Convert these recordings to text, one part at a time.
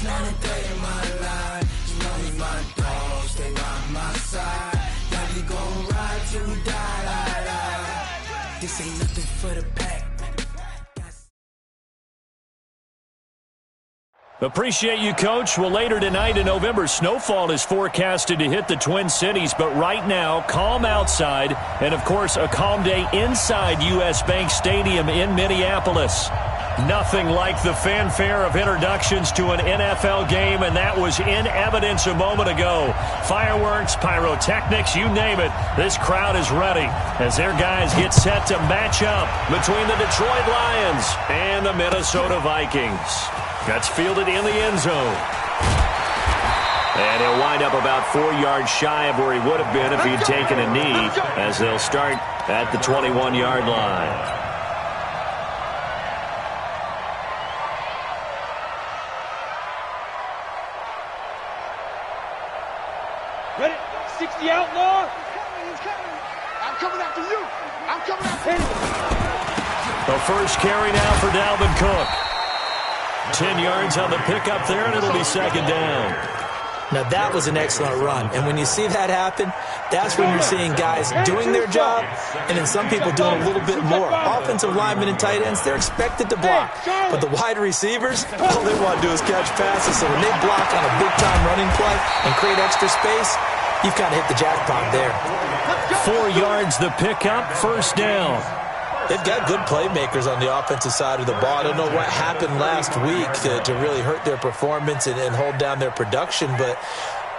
It's not a day in my life. You know me, my dog, stay by my side. Yeah, we gon' ride till we die. This ain't nothing for the pack. Appreciate you, Coach. Well, later tonight in November, snowfall is forecasted to hit the Twin Cities, but right now, calm outside, and, of course, a calm day inside U.S. Bank Stadium in Minneapolis. Nothing like the fanfare of introductions to an NFL game, and that was in evidence a moment ago. Fireworks, pyrotechnics, you name it. This crowd is ready as their guys get set to match up between the Detroit Lions and the Minnesota Vikings. That's fielded in the end zone. And he'll wind up about 4 yards shy of where he would have been if he'd taken a knee, as they'll start at the 21-yard line. Ready? 60 out, Lord. He's coming. I'm coming after you. I'm coming after you. The first carry now for Dalvin Cook. 10 yards on the pickup there, and it'll be second down. Now, that was an excellent run. And when you see that happen, that's when you're seeing guys doing their job and then some people doing a little bit more. Offensive linemen and tight ends, they're expected to block. But the wide receivers, all they want to do is catch passes. So when they block on a big-time running play and create extra space, you've kind of hit the jackpot there. 4 yards the pickup, first down. They've got good playmakers on the offensive side of the ball. I don't know what happened last week to really hurt their performance and hold down their production, but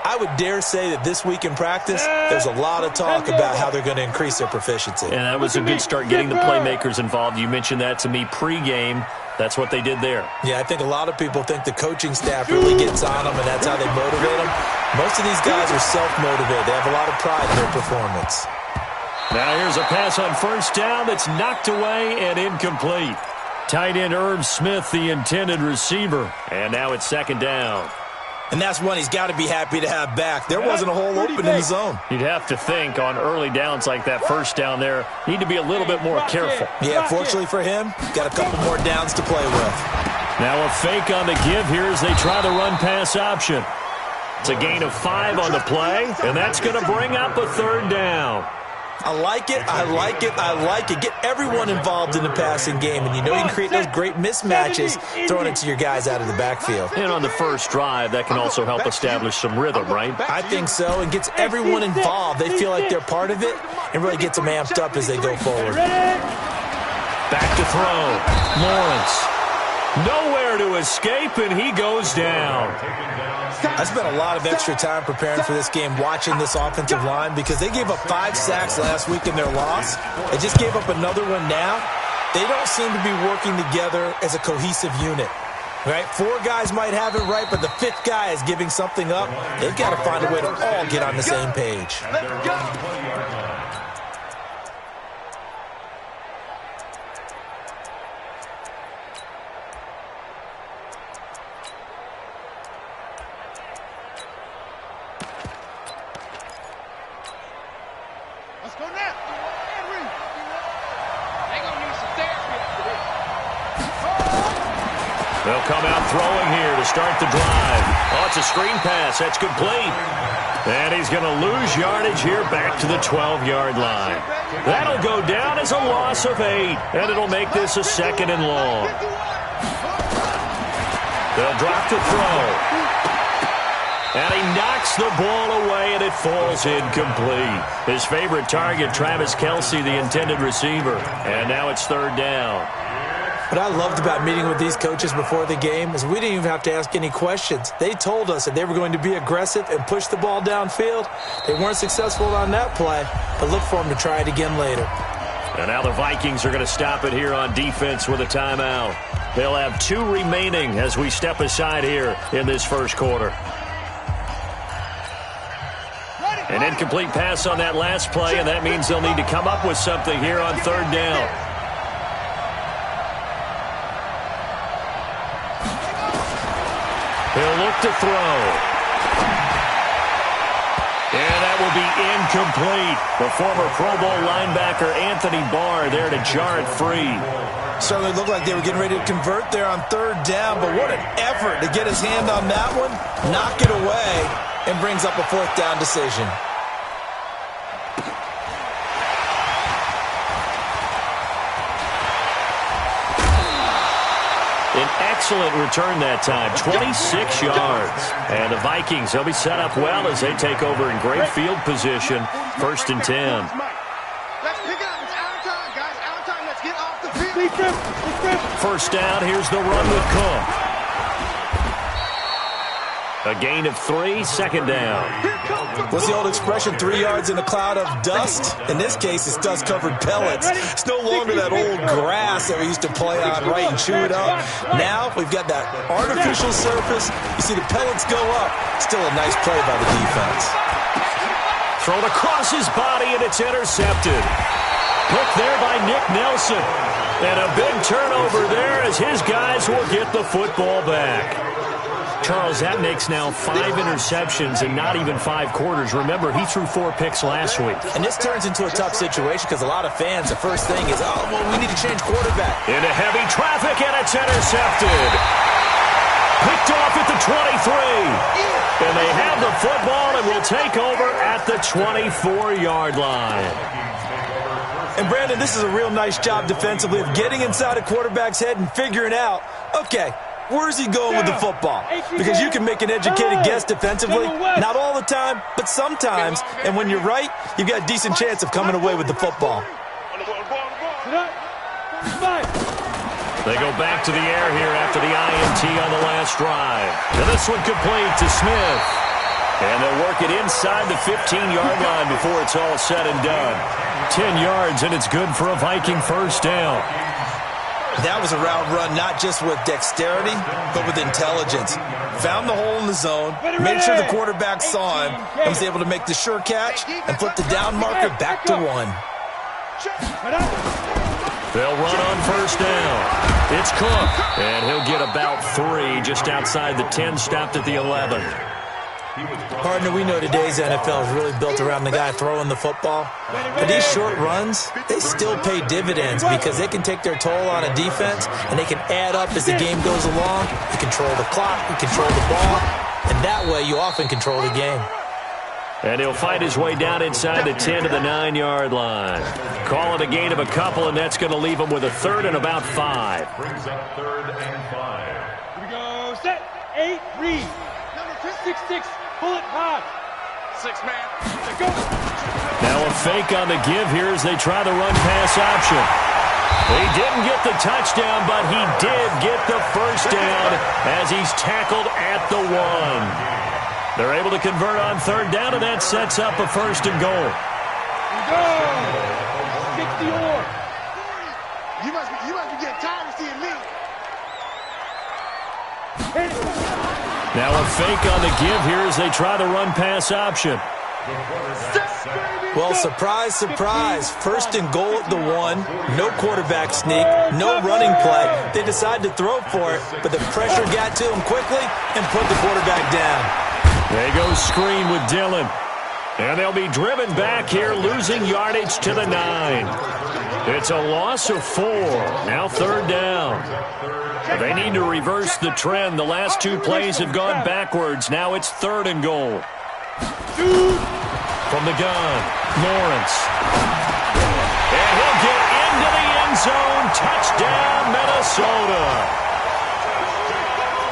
I would dare say that this week in practice, there's a lot of talk about how they're going to increase their proficiency. And that was a good start getting the playmakers involved. You mentioned that to me pregame. That's what they did there. Yeah, I think a lot of people think the coaching staff really gets on them, and that's how they motivate them. Most of these guys are self-motivated. They have a lot of pride in their performance. Now here's a pass on first down that's knocked away and incomplete. Tight end Irv Smith, the intended receiver. And now it's second down. And that's one he's got to be happy to have back. There wasn't a hole open in the zone. You'd have to think on early downs like that first down there, need to be a little bit more careful. Yeah, fortunately for him, got a couple more downs to play with. Now a fake on the give here as they try the run-pass option. It's a gain of 5 on the play, and that's going to bring up a third down. I like it, I like it, I like it. Get everyone involved in the passing game, and you know you can create those great mismatches throwing it to your guys out of the backfield. And on the first drive, that can also help establish some rhythm, right? I think so, and gets everyone involved. They feel like they're part of it, and really gets them amped up as they go forward. Back to throw. Lawrence. Nowhere to escape, and he goes down. I spent a lot of extra time preparing for this game, watching this offensive line, because they gave up 5 sacks last week in their loss. They just gave up another one now. They don't seem to be working together as a cohesive unit. Right? 4 guys might have it right, but the 5th guy is giving something up. They've got to find a way to all get on the same page. Let's go now. They're going to need some therapy after this. They'll come out throwing here to start the drive. Oh, it's a screen pass. That's complete. And he's going to lose yardage here back to the 12-yard line. That'll go down as a loss of 8, and it'll make this a second and long. They'll drop to throw. And he knocks the ball away, and it falls incomplete. His favorite target, Travis Kelce, the intended receiver. And now it's third down. What I loved about meeting with these coaches before the game is we didn't even have to ask any questions. They told us that they were going to be aggressive and push the ball downfield. They weren't successful on that play, but look for them to try it again later. And now the Vikings are going to stop it here on defense with a timeout. They'll have 2 remaining as we step aside here in this first quarter. An incomplete pass on that last play, and that means they'll need to come up with something here on third down. He'll look to throw. And that will be incomplete. The former Pro Bowl linebacker Anthony Barr there to jar it free. Certainly looked like they were getting ready to convert there on third down, but what an effort to get his hand on that one, knock it away, and brings up a fourth down decision. An excellent return that time, 26 yards. And the Vikings, they'll be set up well as they take over in great field position, 1st and 10. Let's pick it up. It's our time, guys. Our time. Let's get off the field. First down, here's the run with Cook. A gain of 3, 2nd down. What's the old expression, 3 yards in a cloud of dust? In this case, it's dust-covered pellets. It's no longer that old grass that we used to play on, right, and chew it up. Now, we've got that artificial surface. You see the pellets go up. Still a nice play by the defense. Thrown across his body, and it's intercepted. Picked there by Nick Nelson. And a big turnover there as his guys will get the football back. Charles, that makes now 5 interceptions and not even 5 quarters. Remember, he threw 4 picks last week. And this turns into a tough situation because a lot of fans, the first thing is, oh, well, we need to change quarterback. Into heavy traffic, and it's intercepted. Picked off at the 23. And they have the football and will take over at the 24-yard line. And, Brandon, this is a real nice job defensively of getting inside a quarterback's head and figuring out, okay, where's he going with the football? Because you can make an educated guess defensively. Not all the time, but sometimes. And when you're right, you've got a decent chance of coming away with the football. They go back to the air here after the INT on the last drive. And this one complete to Smith. And they'll work it inside the 15-yard line before it's all said and done. 10 yards, and it's good for a Viking first down. That was a route run, not just with dexterity, but with intelligence. Found the hole in the zone, made sure the quarterback saw him, and was able to make the sure catch and flip the down marker back to 1. They'll run on first down. It's Cook, and he'll get about 3 just outside the 10, stopped at the 11. Partner, we know today's NFL is really built around the guy throwing the football. But these short runs, they still pay dividends because they can take their toll on a defense, and they can add up as the game goes along. You control the clock, you control the ball, and that way you often control the game. And he'll fight his way down inside the 10 to the 9-yard line. Call it a gain of a couple, and that's going to leave him with a 3rd and about 5. Brings up 3rd and 5. Here we go. Set. 8. Read. Number 6-6. Bullet high. 6-man. Go. Now a fake on the give here as they try the run-pass option. He didn't get the touchdown, but he did get the first down as he's tackled at the 1. They're able to convert on 3rd down, and that sets up a 1st and goal. Go! 60 or. You must be getting tired of seeing me. Now a fake on the give here as they try the run-pass option. Well, surprise, surprise. 1st and goal at the 1. No quarterback sneak, no running play. They decide to throw for it, but the pressure got to them quickly and put the quarterback down. They go screen with Dillon. And they'll be driven back here, losing yardage to the 9. It's a loss of 4. Now 3rd down. They need to reverse the trend. The last 2 plays have gone backwards. Now it's 3rd and goal. From the gun, Lawrence. And he'll get into the end zone. Touchdown, Minnesota.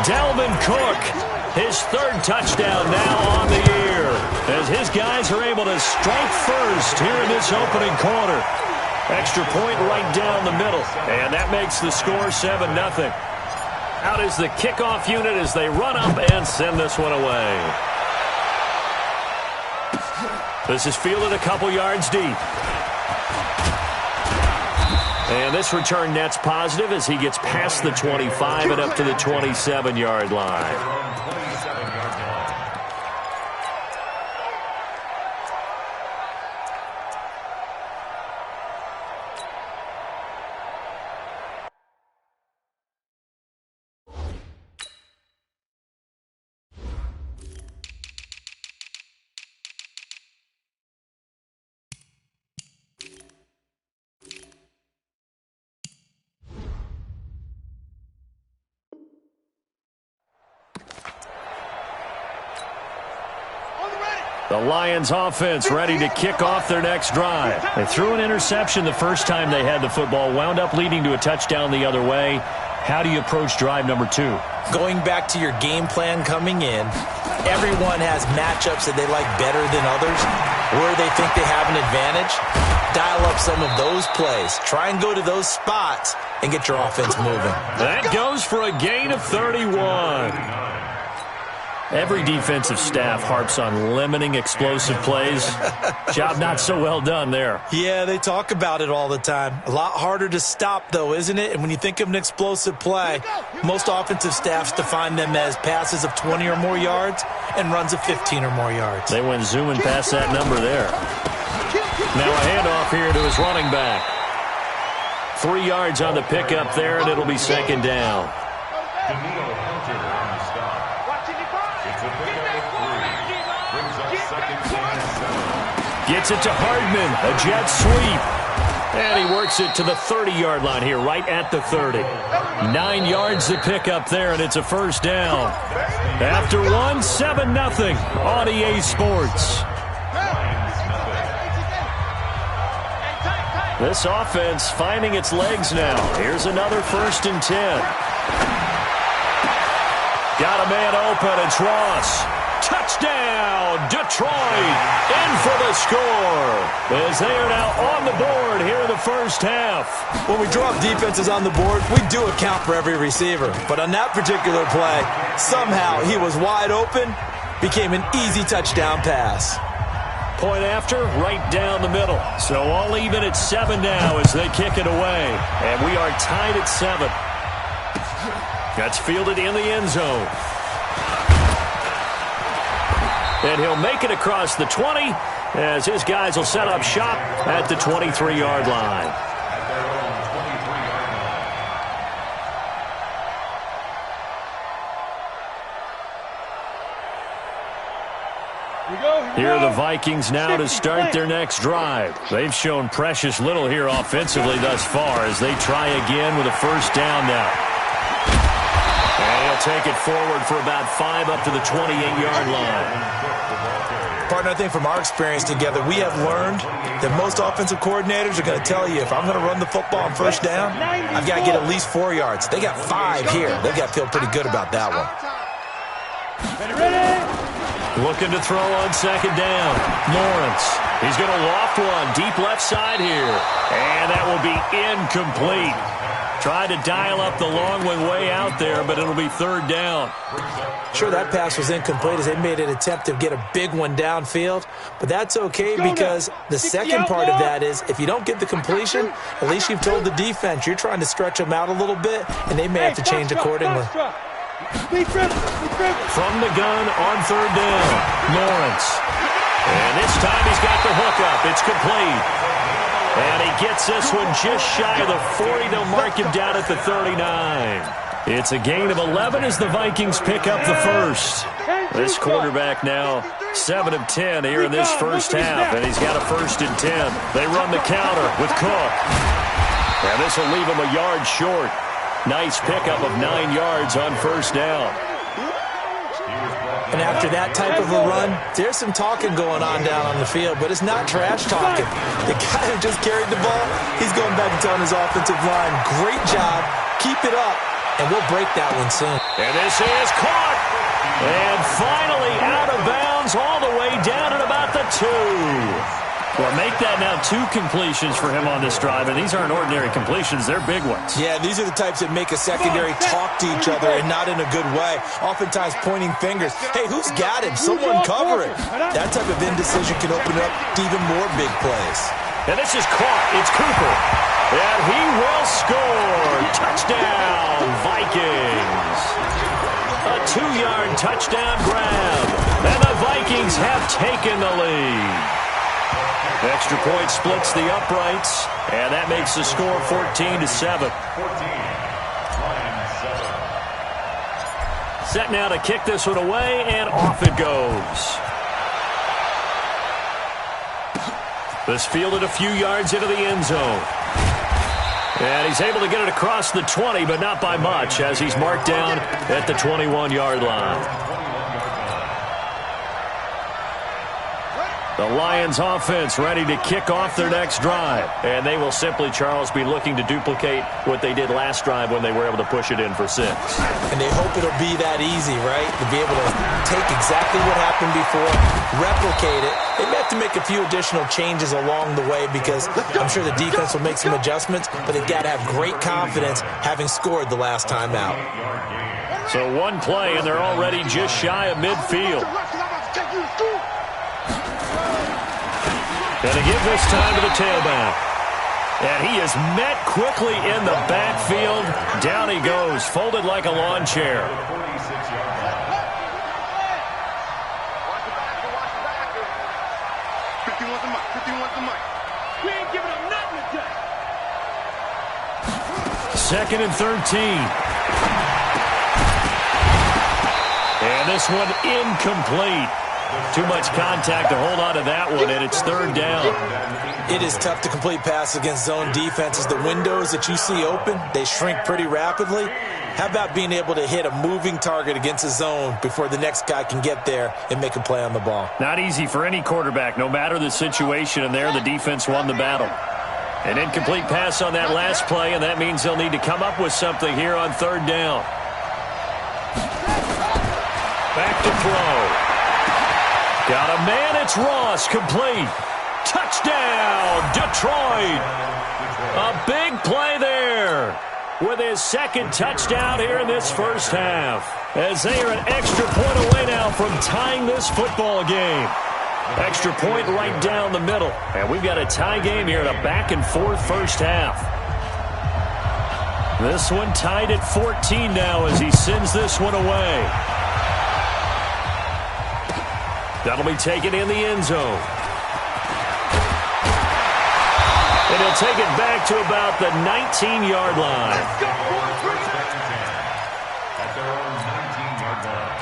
Dalvin Cook. His 3rd touchdown now on the year as his guys are able to strike first here in this opening quarter. Extra point right down the middle, and that makes the score 7-0. Out is the kickoff unit as they run up and send this one away. This is fielded a couple yards deep. And this return net's positive as he gets past the 25 and up to the 27-yard line. The Lions offense ready to kick off their next drive. They threw an interception the first time they had the football, wound up leading to a touchdown the other way. How do you approach drive number 2? Going back to your game plan coming in, everyone has matchups that they like better than others, where they think they have an advantage. Dial up some of those plays. Try and go to those spots and get your offense moving. That goes for a gain of 31. Every defensive staff harps on limiting explosive plays. Job not so well done there. Yeah, they talk about it all the time. A lot harder to stop, though, isn't it? And when you think of an explosive play, most offensive staffs define them as passes of 20 or more yards and runs of 15 or more yards. They went zooming past that number there. Now a handoff here to his running back. 3 yards on the pickup there, and it'll be second down. Gets it to Hardman, a jet sweep. And he works it to the 30-yard line here, right at the 30. 9 yards to pick up there, and it's a first down. After 1, 7-0 on EA Sports. This offense finding its legs now. Here's another 1st and 10. Got a man open, it's Ross. Touchdown, Detroit, in for the score, as they are now on the board here in the first half. When we drop defenses on the board, we do account for every receiver. But on that particular play, somehow he was wide open, became an easy touchdown pass. Point after, right down the middle. So all even at 7 now as they kick it away. And we are tied at 7. That's fielded in the end zone. And he'll make it across the 20 as his guys will set up shop at the 23-yard line. Here are the Vikings now to start their next drive. They've shown precious little here offensively thus far as they try again with a first down now. And he'll take it forward for about 5 up to the 28-yard line. Partner, I think from our experience together, we have learned that most offensive coordinators are going to tell you, if I'm going to run the football on first down, I've got to get at least 4 yards. They got 5 here. They've got to feel pretty good about that one. Looking to throw on second down. Lawrence. He's going to loft one deep left side here. And that will be incomplete. Tried to dial up the long one way out there, but it'll be third down. Sure, that pass was incomplete as they made an attempt to get a big one downfield. But that's okay because the second part of that is if you don't get the completion, at least you've told the defense you're trying to stretch them out a little bit, and they may have to change accordingly. From the gun on third down, Lawrence. And this time he's got the hookup. It's complete. And he gets this one just shy of the 40. They'll mark him down at the 39. It's a gain of 11 as the Vikings pick up the first. This quarterback now 7 of 10 here in this first half, and he's got a 1st and 10. They run the counter with Cook. And this will leave him a yard short. Nice pickup of 9 yards on first down. And after that type of a run, there's some talking going on down on the field, but it's not trash talking. The guy who just carried the ball, he's going back and telling his offensive line, great job, keep it up, and we'll break that one soon. And this is caught. And finally out of bounds all the way down at about the 2. Well, make that now 2 completions for him on this drive, and these aren't ordinary completions. They're big ones. Yeah, these are the types that make a secondary talk to each other and not in a good way. Oftentimes pointing fingers. Hey, who's got him? Someone cover it. That type of indecision can open up to even more big plays. And this is caught. It's Cooper. And he will score. Touchdown, Vikings. A 2-yard touchdown grab. And the Vikings have taken the lead. Extra point splits the uprights, and that makes the score 14-7. Set now to kick this one away, and off it goes. This fielded a few yards into the end zone. And he's able to get it across the 20, but not by much, as he's marked down at the 21-yard line. The Lions offense ready to kick off their next drive. And they will simply, Charles, be looking to duplicate what they did last drive when they were able to push it in for 6. And they hope it'll be that easy, right? To be able to take exactly what happened before, replicate it. They may have to make a few additional changes along the way because I'm sure the defense will make some adjustments, but they've got to have great confidence having scored the last time out. So one play, and they're already just shy of midfield. Going to give this time to the tailback. And he is met quickly in the backfield. Down he goes, folded like a lawn chair. Second and 13. And this one incomplete. Too much contact to hold on to that one, and it's 3rd down. It is tough to complete passes against zone defenses. The windows that you see open, they shrink pretty rapidly. How about being able to hit a moving target against a zone before the next guy can get there and make a play on the ball? Not easy for any quarterback, no matter the situation, and there the defense won the battle. An incomplete pass on that last play, and that means they'll need to come up with something here on 3rd down. Back to throw. Got a man, it's Ross, complete. Touchdown, Detroit. A big play there with his 2nd touchdown here in this first half. As they are an extra point away now from tying this football game. Extra point right down the middle. And we've got a tie game here in a back-and-forth first half. This one tied at 14 now as he sends this one away. That'll be taken in the end zone. And he'll take it back to about the 19-yard line. At their own 19-yard line.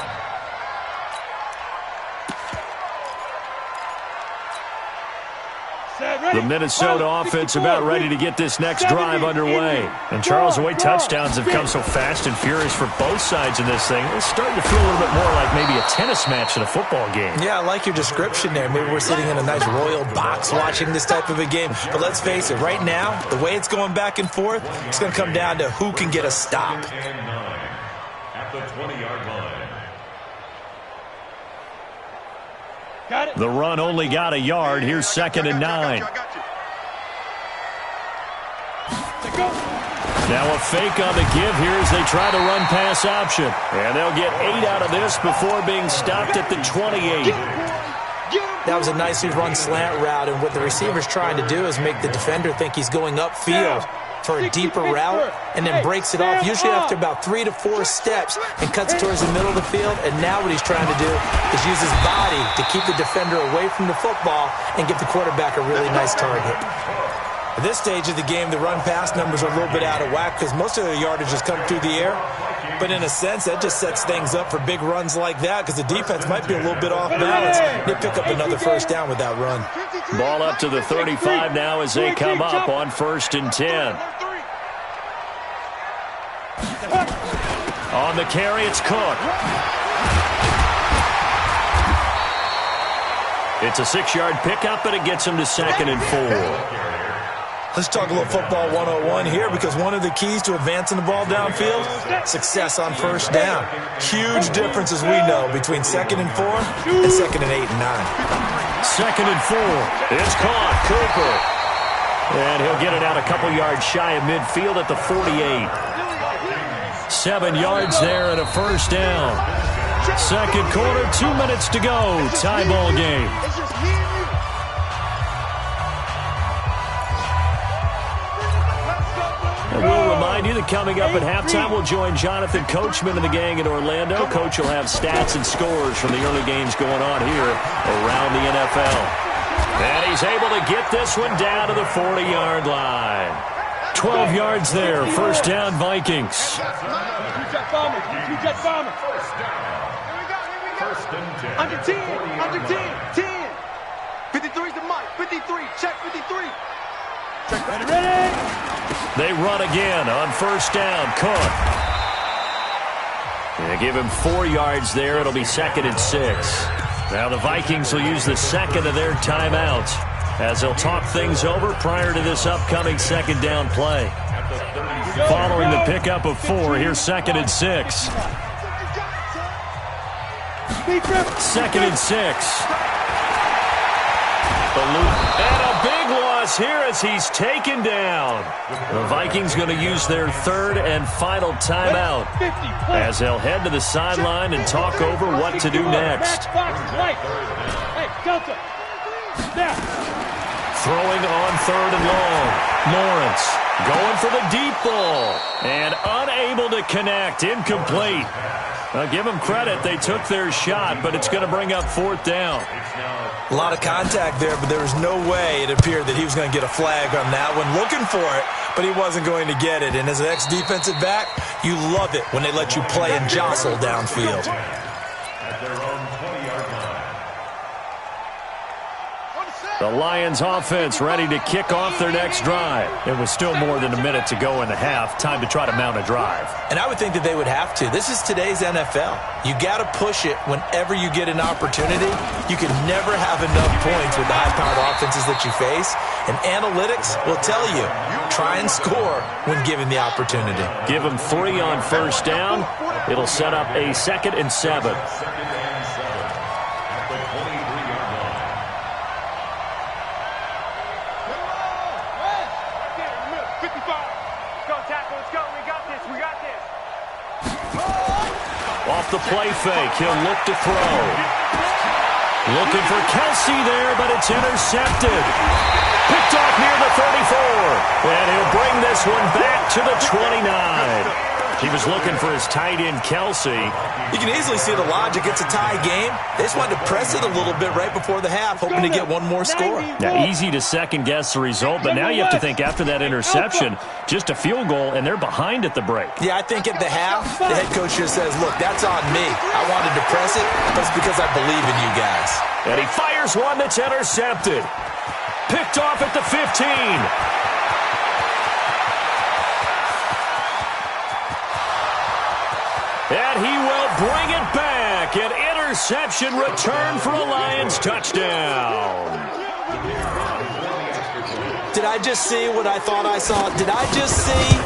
The Minnesota offense about ready to get this next drive underway. And Charles, the way touchdowns have come so fast and furious for both sides in this thing, it's starting to feel a little bit more like maybe a tennis match than a football game. Yeah, I like your description there. Maybe we're sitting in a nice royal box watching this type of a game. But let's face it, right now, the way it's going back and forth, it's going to come down to who can get a stop. At the 20-yard line. The run only got a yard. Here's 2nd and 9. Now a fake on the give here as they try to run pass option. And they'll get 8 out of this before being stopped at the 28. That was a nicely run slant route, and what the receiver's trying to do is make the defender think he's going upfield for a deeper route and then breaks it off, usually after about 3 to 4 steps, and cuts towards the middle of the field. And now what he's trying to do is use his body to keep the defender away from the football and give the quarterback a really nice target. At this stage of the game, the run-pass numbers are a little bit out of whack because most of the yardage has come through the air. But in a sense, that just sets things up for big runs like that because the defense might be a little bit off balance. They pick up another first down with that run. Ball up to the 35 now as they come up on 1st and 10. On the carry, it's Cook. It's a 6-yard pickup, but it gets him to 2nd and 4. Let's talk a little football 101 here because one of the keys to advancing the ball downfield, success on first down. Huge difference, as we know, between 2nd and 4 and 2nd and 8 and 9. 2nd and 4. It's caught. Cooper. And he'll get it out a couple yards shy of midfield at the 48. 7 yards there and a first down. Second quarter, 2 minutes to go. Tie ball game. And we'll remind you that coming up at halftime, we'll join Jonathan Coachman and the gang in Orlando. Coach will have stats and scores from the early games going on here around the NFL. And he's able to get this one down to the 40-yard line. 12 yards there. First down, Vikings. Two-jet bomber. Two-jet bomber. First down. Under 10. Under 10. 10. 53's the mic. 53. Check 53. Check ready. They run again on first down. Cook. They give him 4 yards there. It'll be 2nd and 6. Now the Vikings will use the second of their timeouts as they'll talk things over prior to this upcoming second down play. Following the pickup of 4, here's 2nd and 6. 2nd and 6. And a big loss here as he's taken down. The Vikings going to use their 3rd and final timeout as they'll head to the sideline and talk over what to do next. Throwing on 3rd and long. Lawrence going for the deep ball and unable to connect. Incomplete. Give them credit. They took their shot, but it's going to bring up 4th down. A lot of contact there, but there was no way it appeared that he was going to get a flag on that one. Looking for it, but he wasn't going to get it. And as an ex-defensive back, you love it when they let you play and jostle downfield. The Lions offense ready to kick off their next drive. It was still more than a minute to go in the half. Time to try to mount a drive. And I would think that they would have to. This is today's NFL. You got to push it whenever you get an opportunity. You can never have enough points with the high-powered offenses that you face. And analytics will tell you, try and score when given the opportunity. Give them 3 on 1st down. It'll set up a 2nd and 7. Off the play fake, he'll look to throw. Looking for Kelsey there, but it's intercepted. Picked off near the 34. And he'll bring this one back to the 29. He was looking for his tight end, Kelsey. You can easily see the logic. It's a tie game. They just wanted to press it a little bit right before the half, hoping to get one more score. Now, easy to second-guess the result, but now you have to think after that interception, just a field goal, and they're behind at the break. Yeah, I think at the half, the head coach just says, look, that's on me. I wanted to press it, but it's because I believe in you guys. And he fires one that's intercepted. Picked off at the 15. And he will bring it back. An interception return for a Lions touchdown. Did I just see what I thought I saw? Did I just see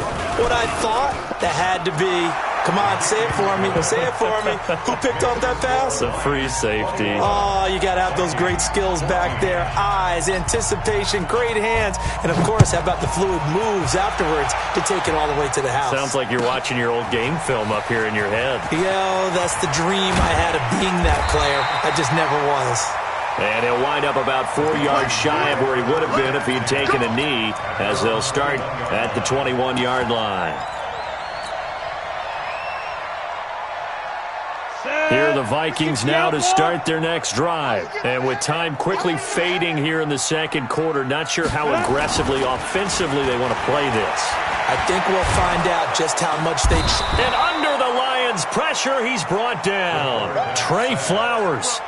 what I thought? That had to be. Come on, say it for me. Say it for me. Who picked off that pass? The free safety. Oh, you got to have those great skills back there. Eyes, anticipation, great hands. And, of course, how about the fluid moves afterwards to take it all the way to the house? Sounds like you're watching your old game film up here in your head. Yo, that's the dream I had of being that player. I just never was. And he'll wind up about 4 yards shy of where he would have been if he'd taken a knee as they'll start at the 21-yard line. Here are the Vikings now to start their next drive. And with time quickly fading here in the second quarter, not sure how aggressively, offensively they want to play this. I think we'll find out just how much they... And under the Lions' pressure, he's brought down. Trey Flowers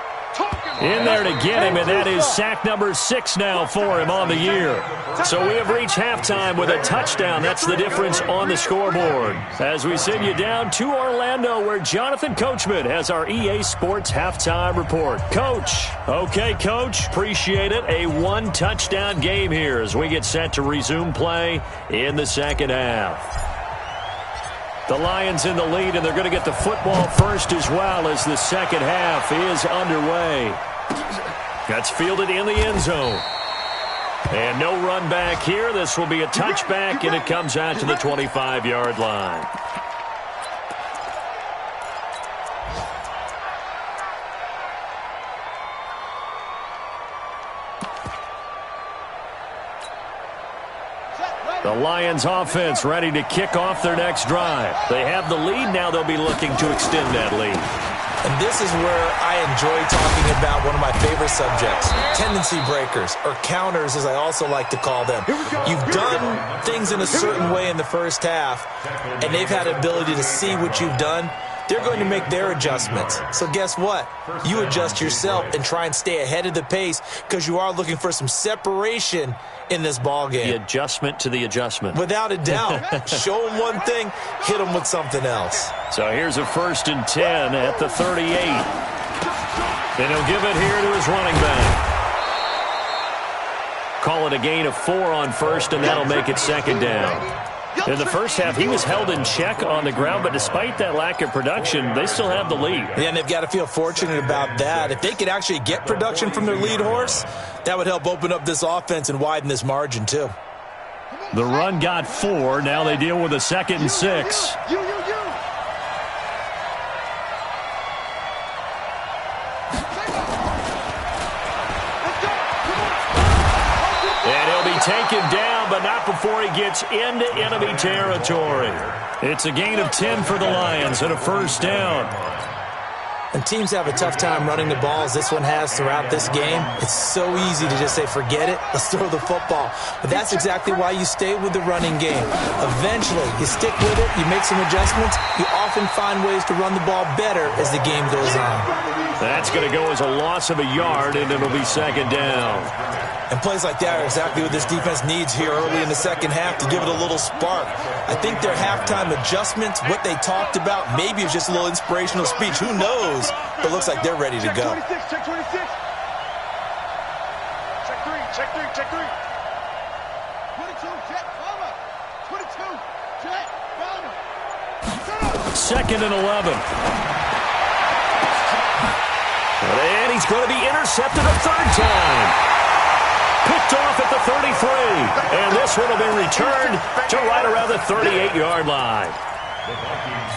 in there to get him, and that is sack number 6 now for him on the year. So we have reached halftime with a touchdown. That's the difference on the scoreboard. As we send you down to Orlando, where Jonathan Coachman has our EA Sports halftime report. Coach. Okay, Coach. Appreciate it. A 1-touchdown game here as we get set to resume play in the second half. The Lions in the lead, and they're going to get the football first as well as the second half is underway. That's fielded in the end zone. And no run back here. This will be a touchback, and it comes out to the 25-yard line. The Lions offense ready to kick off their next drive. They have the lead. Now they'll be looking to extend that lead. And this is where I enjoy talking about one of my favorite subjects, tendency breakers, or counters as I also like to call them. You've done things in a certain way in the first half, and they've had the ability to see what you've done. They're going to make their adjustments. So guess what? You adjust yourself and try and stay ahead of the pace because you are looking for some separation in this ball game. The adjustment to the adjustment. Without a doubt. Show them one thing, hit them with something else. So here's a 1st and 10 at the 38. And he'll give it here to his running back. Call it a gain of 4 on first, and that'll make it second down. In the first half, he was held in check on the ground, but despite that lack of production, they still have the lead. Yeah, and they've got to feel fortunate about that. If they could actually get production from their lead horse, that would help open up this offense and widen this margin, too. The run got 4. Now they deal with a 2nd and 6. And he'll be taken down, but not before he gets into enemy territory. It's a gain of 10 for the Lions and a first down. And teams have a tough time running the ball as this one has throughout this game. It's so easy to just say, forget it, let's throw the football. But that's exactly why you stay with the running game. Eventually, you stick with it, you make some adjustments, you often find ways to run the ball better as the game goes on. That's going to go as a loss of a yard, and it'll be second down. And plays like that are exactly what this defense needs here early in the second half to give it a little spark. I think their halftime adjustments, what they talked about, maybe it was just a little inspirational speech. Who knows? But it looks like they're ready to go. Check 26, check 26. Check 3, check 3, check 3. 22, check, Palmer. 22, check, Palmer. Second and 11. And he's going to be intercepted a third time. Picked off at the 33. And this one will be returned to right around the 38-yard line.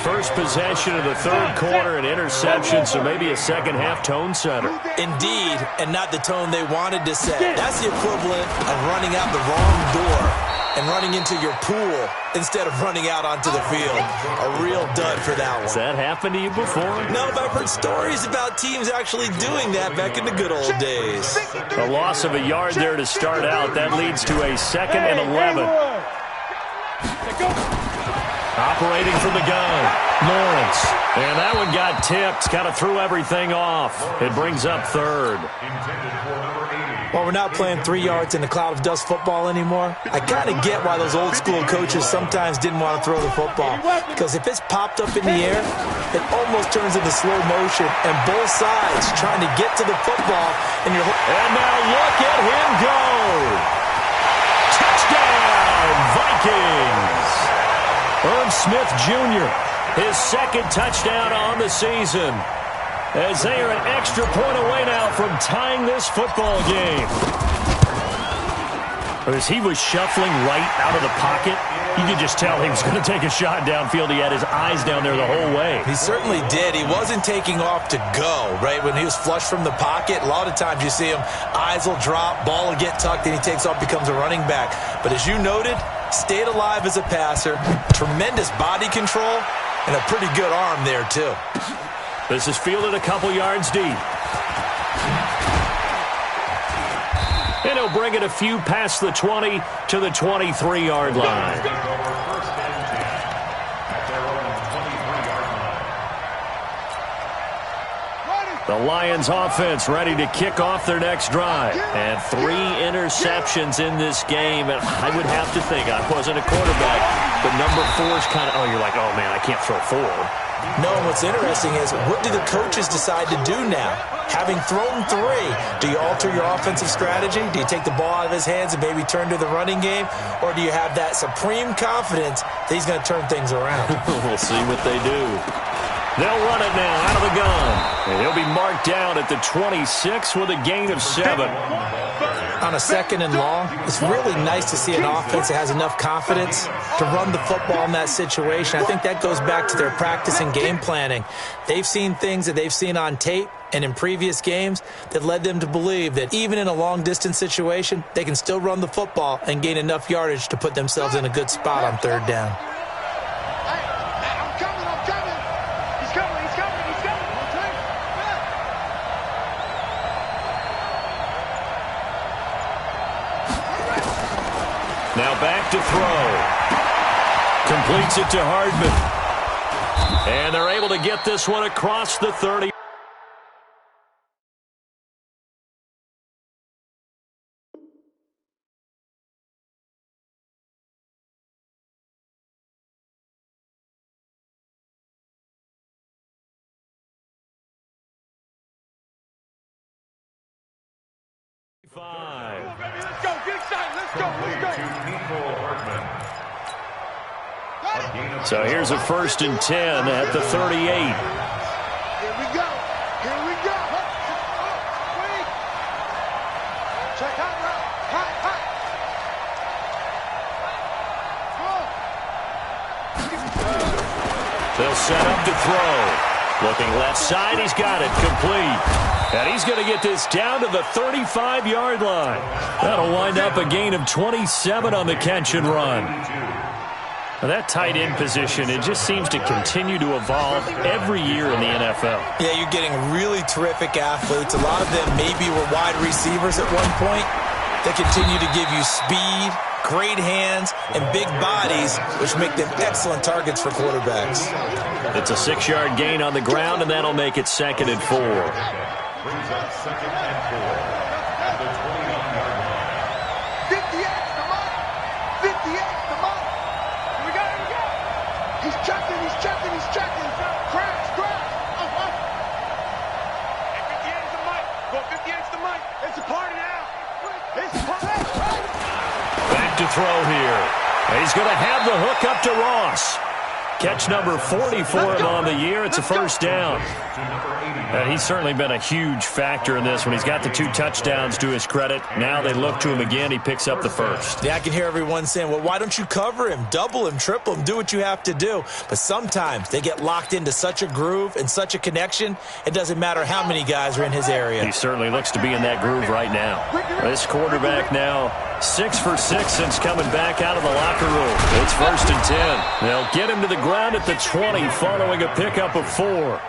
First possession of the third quarter, an interception, so maybe a second-half tone setter. Indeed, and not the tone they wanted to set. That's the equivalent of running out the wrong door and running into your pool instead of running out onto the field. A real dud for that one. Has that happened to you before? No, but I've heard stories about teams actually doing that back in the good old days. A loss of a yard there to start out. That leads to a 2nd and 11. Operating from the gun, Lawrence. And that one got tipped. Kind of threw everything off. It brings up third. Well, we're not playing 3 yards in a cloud of dust football anymore. I kind of get why those old school coaches sometimes didn't want to throw the football. Because if it's popped up in the air, it almost turns into slow motion. And both sides trying to get to the football. And now look at him go. Touchdown, Vikings. Irv Smith Jr., his second touchdown on the season, as they are an extra point away now from tying this football game. As he was shuffling right out of the pocket, you could just tell he was going to take a shot downfield. He had his eyes down there the whole way. He certainly did. He wasn't taking off to go, right? When he was flushed from the pocket, a lot of times you see him, eyes will drop, ball will get tucked, and he takes off, becomes a running back. But as you noted, stayed alive as a passer, tremendous body control, and a pretty good arm there, too. This is fielded a couple yards deep. And he'll bring it a few past the 20 to the 23-yard line. The Lions offense ready to kick off their next drive. And 3 interceptions in this game. And I would have to think, I wasn't a quarterback, but number 4 is kind of, oh, you're like, oh, man, I can't throw 4. No, and what's interesting is, what do the coaches decide to do now? Having thrown 3, do you alter your offensive strategy? Do you take the ball out of his hands and maybe turn to the running game? Or do you have that supreme confidence that he's going to turn things around? We'll see what they do. They'll run it now out of the gun. And he'll be marked down at the 26 with a gain of 7. On a 2nd and long, it's really nice to see an offense that has enough confidence to run the football in that situation. I think that goes back to their practice and game planning. They've seen things that they've seen on tape and in previous games that led them to believe that even in a long-distance situation, they can still run the football and gain enough yardage to put themselves in a good spot on 3rd down. Now back to throw. Completes it to Hardman. And they're able to get this one across the 30. 5. Let's go. Get excited. Let's go. So here's a 1st and 10 at the 38. Here we go. Check out now. Hot. They'll set up to throw. Looking left side, he's got it, complete. And he's going to get this down to the 35-yard line. That'll wind up a gain of 27 on the catch and run. Now that tight end position, it just seems to continue to evolve every year in the NFL. Yeah, you're getting really terrific athletes. A lot of them maybe were wide receivers at one point. They continue to give you speed, great hands, and big bodies, which make them excellent targets for quarterbacks. It's a 6-yard gain on the ground, and that'll make it 2nd and 4. Brings up 2nd and 4 at the 21-yard line. 58's the mark. 58's the mark. Here we go. He's checking. Crash. And 58's the mic. Well, 58's the mic. It's a party now. Back to throw here. He's going to have the hook up to Ross. Catch number 40 for him on the year. It's a 1st down. And he's certainly been a huge factor in this when he's got the 2 touchdowns to his credit. Now they look to him again. He picks up the 1st. Yeah, I can hear everyone saying, well, why don't you cover him? Double him, triple him, do what you have to do. But sometimes they get locked into such a groove and such a connection, it doesn't matter how many guys are in his area. He certainly looks to be in that groove right now. This quarterback now 6 for 6 since coming back out of the locker room. It's 1st and 10. They'll get him to the ground at the 20 following a pickup of 4.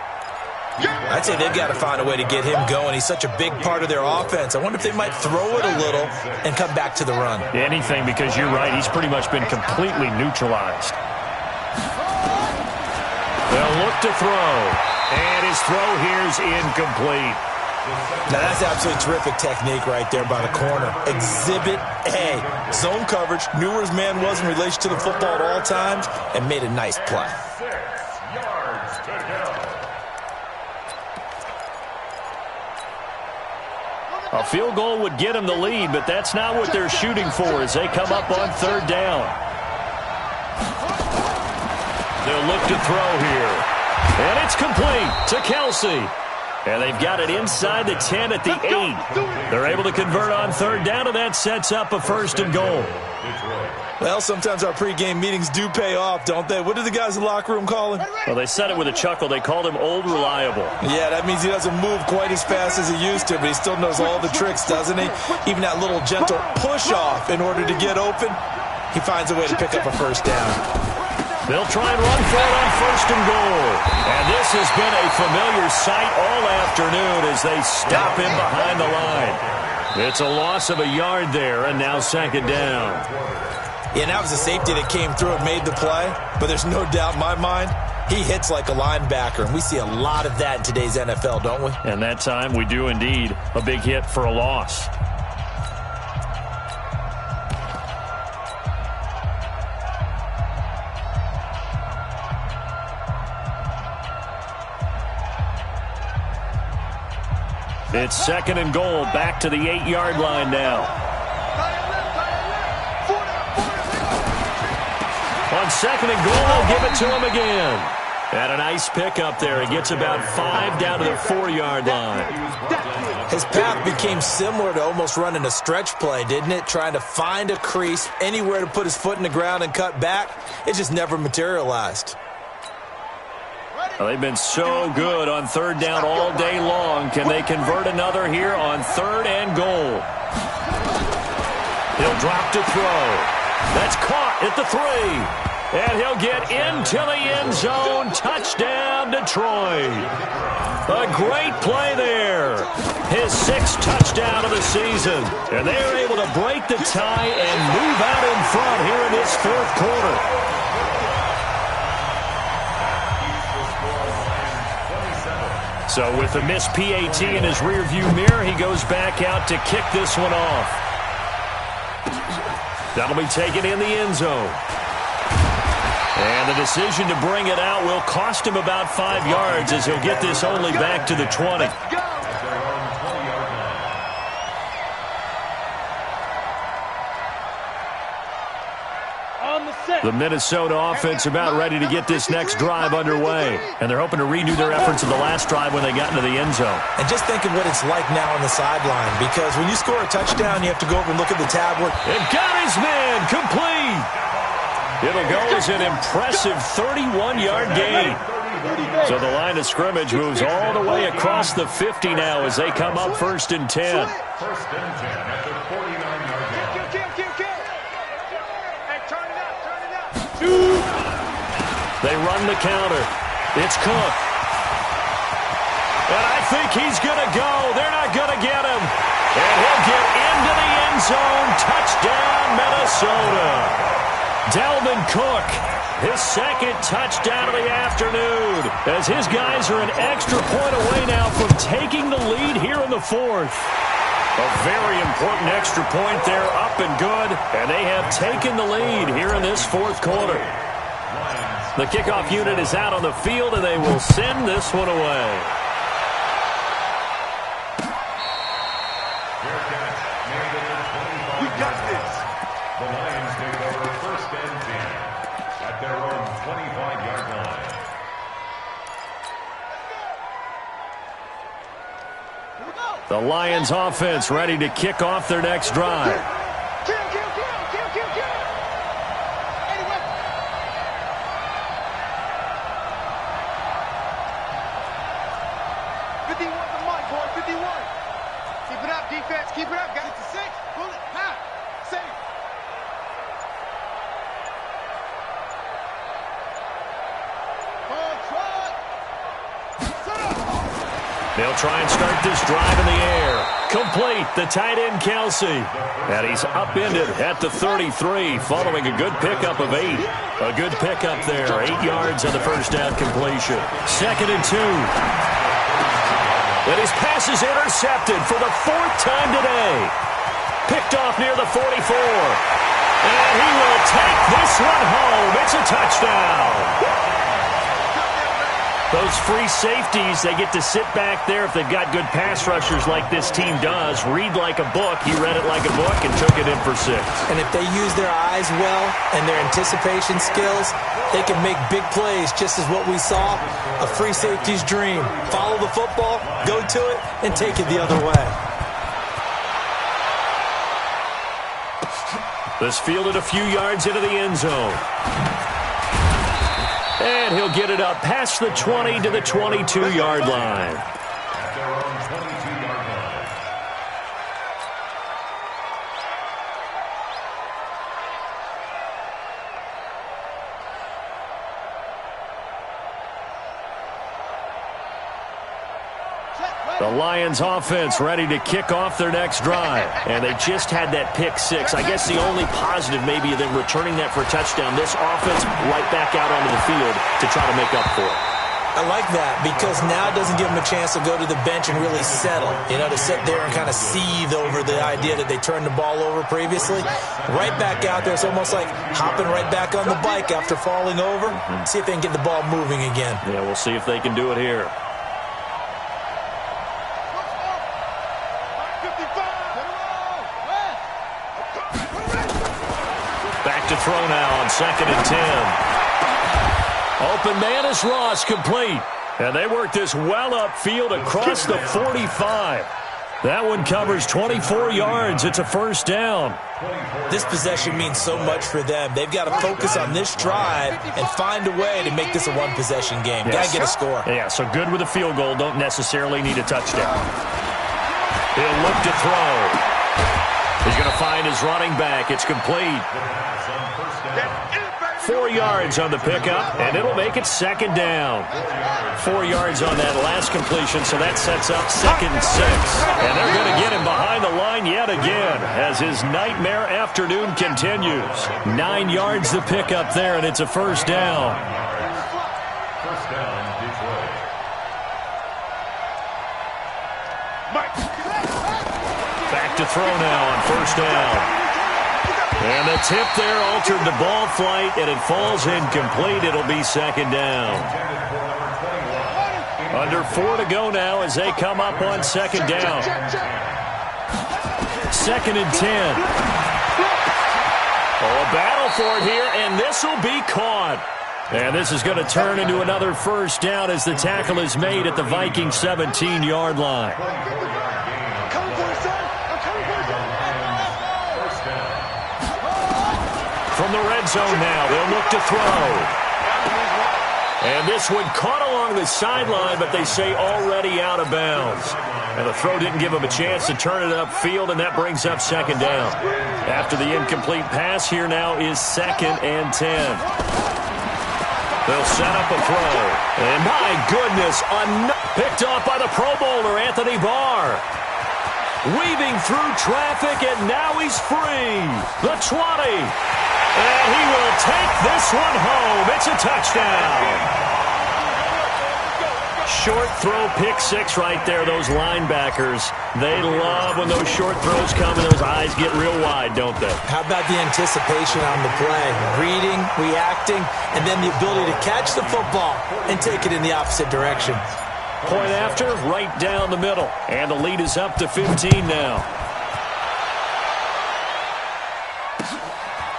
I'd say they've got to find a way to get him going. He's such a big part of their offense. I wonder if they might throw it a little and come back to the run. Anything, because you're right. He's pretty much been completely neutralized. They'll look to throw. And his throw here's incomplete. Now, that's absolutely terrific technique right there by the corner. Exhibit A. Zone coverage, knew where his man was in relation to the football at all times, and made a nice play. 6 yards to go. A field goal would get him the lead, but that's not what they're shooting for as they come up on 3rd down. They'll look to throw here. And it's complete to Kelsey. And they've got it inside the 10 at the 8. They're able to convert on 3rd down, and that sets up a 1st and goal. Well, sometimes our pregame meetings do pay off, don't they? What do the guys in the locker room call him? Well, they said it with a chuckle. They called him Old Reliable. Yeah, that means he doesn't move quite as fast as he used to, but he still knows all the tricks, doesn't he? Even that little gentle push-off in order to get open, he finds a way to pick up a 1st down. They'll try and run for it on 1st and goal. And this has been a familiar sight all afternoon as they stop him behind the line. It's a loss of a yard there, and now 2nd down. Yeah, and that was a safety that came through and made the play. But there's no doubt in my mind, he hits like a linebacker. And we see a lot of that in today's NFL, don't we? And that time we do indeed. A big hit for a loss. It's 2nd and goal, back to the 8-yard line now. On 2nd and goal, they'll give it to him again. And a nice pickup there. He gets about 5 down to the 4-yard line. His path became similar to almost running a stretch play, didn't it? Trying to find a crease, anywhere to put his foot in the ground and cut back. It just never materialized. Well, they've been so good on 3rd down all day long. Can they convert another here on 3rd and goal? He'll drop to throw. That's caught at the 3. And he'll get into the end zone. Touchdown, Detroit. A great play there. His 6th touchdown of the season. And they're able to break the tie and move out in front here in this 4th quarter. So with the missed PAT in his rearview mirror, he goes back out to kick this one off. That'll be taken in the end zone. And the decision to bring it out will cost him about 5 yards as he'll get this only back to the 20. The Minnesota offense about ready to get this next drive underway. And they're hoping to redo their efforts of the last drive when they got into the end zone. And just think of what it's like now on the sideline, because when you score a touchdown, you have to go over and look at the tablet. And got his man complete. It'll go as an impressive 31-yard gain. So the line of scrimmage moves all the way across the 50 now as they come up 1st and 10. First and 10 at the 49-yard line. Hey, turn it up. They run the counter. It's Cook. And I think he's going to go. They're not going to get him. And he'll get into the end zone. Touchdown, Minnesota. Dalvin Cook, his second touchdown of the afternoon, as his guys are an extra point away now from taking the lead here in the 4th. A very important extra point there, up and good, and they have taken the lead here in this 4th quarter. The kickoff unit is out on the field, and they will send this one away. We got this. The Lions take over 1st and 10 at their own 25-yard line. The Lions offense ready to kick off their next drive. Kill. Anyway. 51's the mic, boy. 51. Keep it up, defense. Keep it up. Got it to 6. Pull it. Half. Save. They'll try and start this drive in the air. Complete, the tight end, Kelsey. And he's upended at the 33, following a good pickup of 8. A good pickup there, 8 yards on the first down completion. 2nd and 2. And his pass is intercepted for the 4th time today. Picked off near the 44. And he will take this one home. It's a touchdown. Those free safeties, they get to sit back there if they've got good pass rushers like this team does. Read like a book. He read it like a book and took it in for 6. And if they use their eyes well and their anticipation skills, they can make big plays, just as what we saw, a free safety's dream. Follow the football, go to it, and take it the other way. This fielded a few yards into the end zone. And he'll get it up past the 20 to the 22-yard line. At their own 22-yard line. The Lions offense ready to kick off their next drive. And they just had that pick 6. I guess the only positive maybe of them returning that for a touchdown. This offense right back out onto the field to try to make up for it. I like that because now it doesn't give them a chance to go to the bench and really settle. You know, to sit there and kind of seethe over the idea that they turned the ball over previously. Right back out there. It's almost like hopping right back on the bike after falling over. See if they can get the ball moving again. Yeah, we'll see if they can do it here. Back to throw now on 2nd and 10. Open man is Ross, complete. And they work this well upfield across the 45. That one covers 24 yards. It's a 1st down. This possession means so much for them. They've got to focus on this drive and find a way to make this a one-possession game. Yes. Got to get a score. Yeah, so good with a field goal. Don't necessarily need a touchdown. He'll look to throw. He's going to find his running back. It's complete. 4 yards on the pickup, and it'll make it 2nd down. 4 yards on that last completion, so that sets up 2nd and 6. And they're going to get him behind the line yet again as his nightmare afternoon continues. 9 yards the pickup there, and it's a 1st down. First down, Detroit. Back to throw now on 1st down. And the tip there altered the ball flight, and it falls incomplete. It'll be 2nd down. Under 4 to go now as they come up on 2nd down. 2nd and 10. Oh, a battle for it here, and this will be caught. And this is going to turn into another first down as the tackle is made at the Viking 17-yard line. From the red zone now, they'll look to throw. And this one caught along the sideline, but they say already out of bounds. And the throw didn't give him a chance to turn it upfield, and that brings up second down. After the incomplete pass, here now is 2nd and 10. They'll set up a throw. And my goodness, picked off by the Pro Bowler, Anthony Barr. Weaving through traffic, and now he's free. The 20. And he will take this one home. It's a touchdown. Short throw, pick six right there. Those linebackers, they love when those short throws come and those eyes get real wide, don't they? How about the anticipation on the play? Reading, reacting, and then the ability to catch the football and take it in the opposite direction. Point after, right down the middle. And the lead is up to 15 now.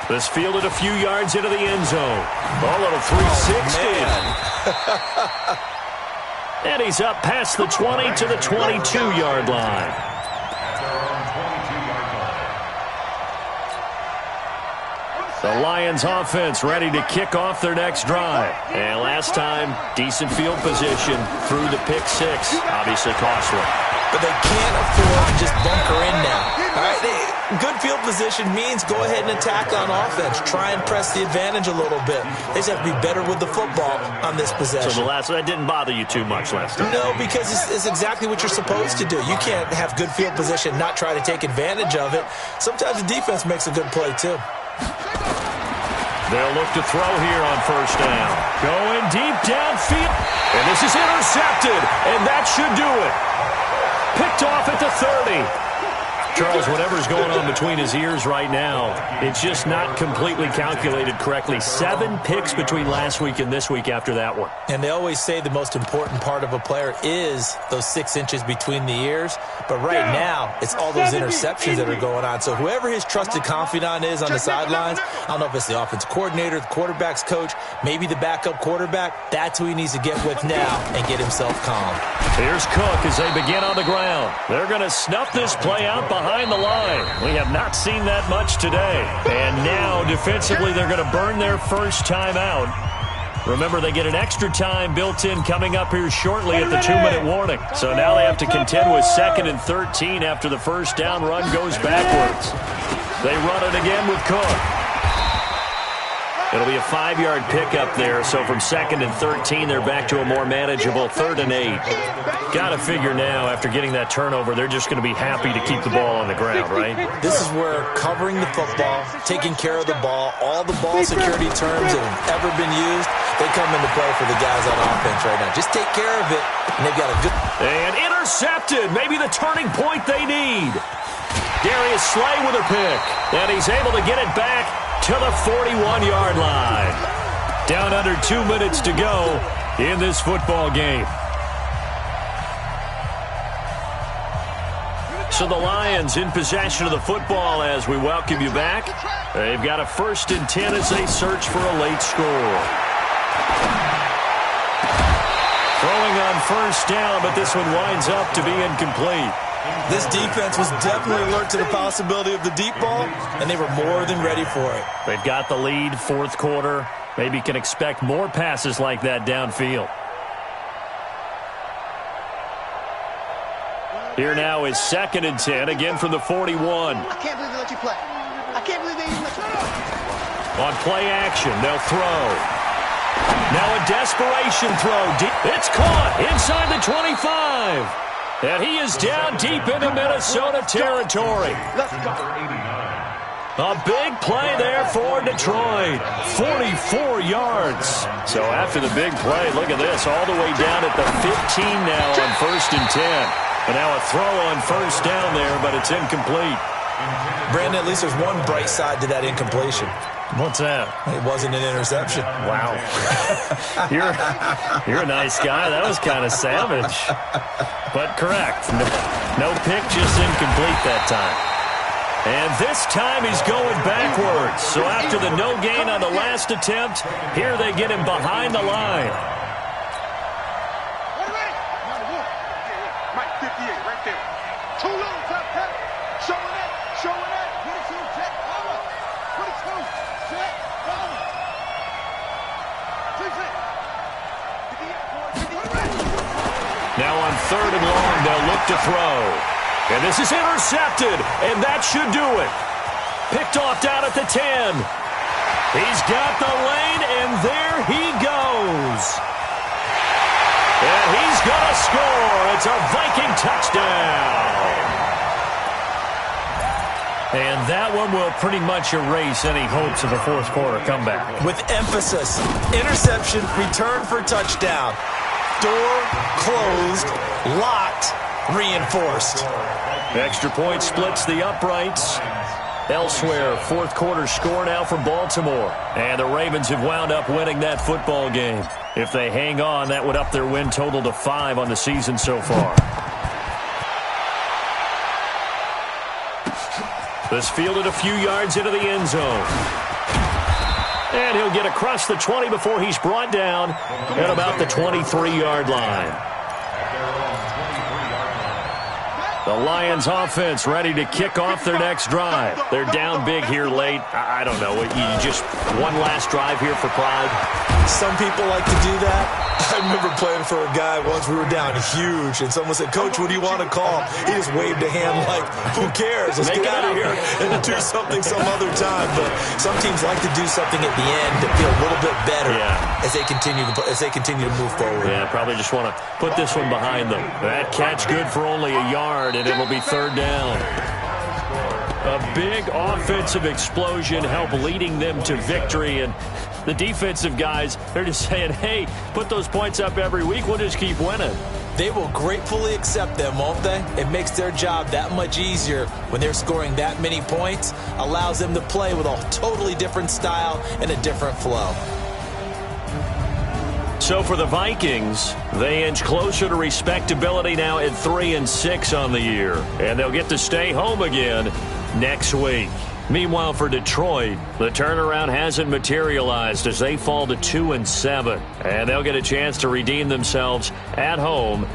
This fielded a few yards into the end zone. A little 360. And he's up past the 20 to the 22-yard line. The Lions offense ready to kick off their next drive. And last time, decent field position through the pick six. Obviously costly. But they can't afford to just bunker in now. All right, good field position means go ahead and attack on offense. Try and press the advantage a little bit. They just have to be better with the football on this possession. So that didn't bother you too much last time? No, because it's exactly what you're supposed to do. You can't have good field position, not try to take advantage of it. Sometimes the defense makes a good play, too. They'll look to throw here on first down. Going deep downfield. And this is intercepted. And that should do it. Picked off at the 30. Charles, whatever's going on between his ears right now, it's just not completely calculated correctly. 7 picks between last week and this week after that one. And they always say the most important part of a player is those 6 inches between the ears. But right now, it's all those interceptions that are going on. So whoever his trusted confidant is on the sidelines, I don't know if it's the offense coordinator, the quarterback's coach, maybe the backup quarterback, that's who he needs to get with now and get himself calm. Here's Cook as they begin on the ground. They're going to snuff this play out behind the line. We have not seen that much today. And now, defensively, they're going to burn their first time out. Remember, they get an extra time built in coming up here shortly at the 2-minute warning. So now they have to contend with 2nd and 13 after the first down run goes backwards. They run it again with Cook. It'll be a 5-yard pickup there, so from 2nd and 13, they're back to a more manageable 3rd and 8. Got to figure now, after getting that turnover, they're just going to be happy to keep the ball on the ground, right? This is where covering the football, taking care of the ball, all the ball security terms that have ever been used, they come into play for the guys on offense right now. Just take care of it, and they've got a good... And intercepted, maybe the turning point they need. Darius Slay with a pick, and he's able to get it back to the 41-yard line. Down under 2 minutes to go in this football game. So the Lions in possession of the football as we welcome you back. They've got a 1st and 10 as they search for a late score. Throwing on first down, but this one winds up to be incomplete. This defense was definitely alert to the possibility of the deep ball, and they were more than ready for it. They've got the lead, 4th quarter. Maybe can expect more passes like that downfield. Here now is 2nd and 10, again from the 41. I can't believe they let you play. I can't believe they even let you play. On play action, they'll throw. Now a desperation throw. It's caught inside the 25. And he is down deep into Minnesota territory. A big play there for Detroit. 44 yards. So after the big play, look at this. All the way down at the 15 now on 1st and 10. And now a throw on first down there, but it's incomplete. Brandon, at least there's one bright side to that incompletion. What's that? It wasn't an interception. Wow. You're a nice guy. That was kind of savage. But correct. No pick, just incomplete that time. And this time he's going backwards. So after the no gain on the last attempt, here they get him behind the line. Mike 58 right there. Too low, top cut. Showing that. 22, check, power. 22, check, power. 58. Now on 3rd and long, they'll look to throw. And this is intercepted, and that should do it. Picked off down at the 10. He's got the lane, and there he goes. And he's going to score. It's a Viking touchdown. And that one will pretty much erase any hopes of a fourth quarter comeback. With emphasis, interception, return for touchdown. Door closed, locked, reinforced. Extra point splits the uprights. Elsewhere, fourth quarter score now for Baltimore. And the Ravens have wound up winning that football game. If they hang on, that would up their win total to 5 on the season so far. This fielded a few yards into the end zone. And he'll get across the 20 before he's brought down at about the 23-yard line. The Lions offense ready to kick off their next drive. They're down big here late. I don't know. You just one last drive here for pride? Some people like to do that. I remember playing for a guy once. We were down huge, and someone said, "Coach, what do you want to call?" He just waved a hand like, "Who cares? Let's get out of here and do something some other time." But some teams like to do something at the end to feel a little bit better as they continue to move forward. Yeah, probably just want to put this one behind them. That catch good for only a yard, and it'll be 3rd down. A big offensive explosion helped leading them to victory, and the defensive guys, they're just saying, hey, put those points up every week, we'll just keep winning. They will gratefully accept them, won't they? It makes their job that much easier when they're scoring that many points, allows them to play with a totally different style and a different flow. So for the Vikings, they inch closer to respectability now at 3-6 on the year. And they'll get to stay home again next week. Meanwhile, for Detroit, the turnaround hasn't materialized as they fall to 2-7. And they'll get a chance to redeem themselves at home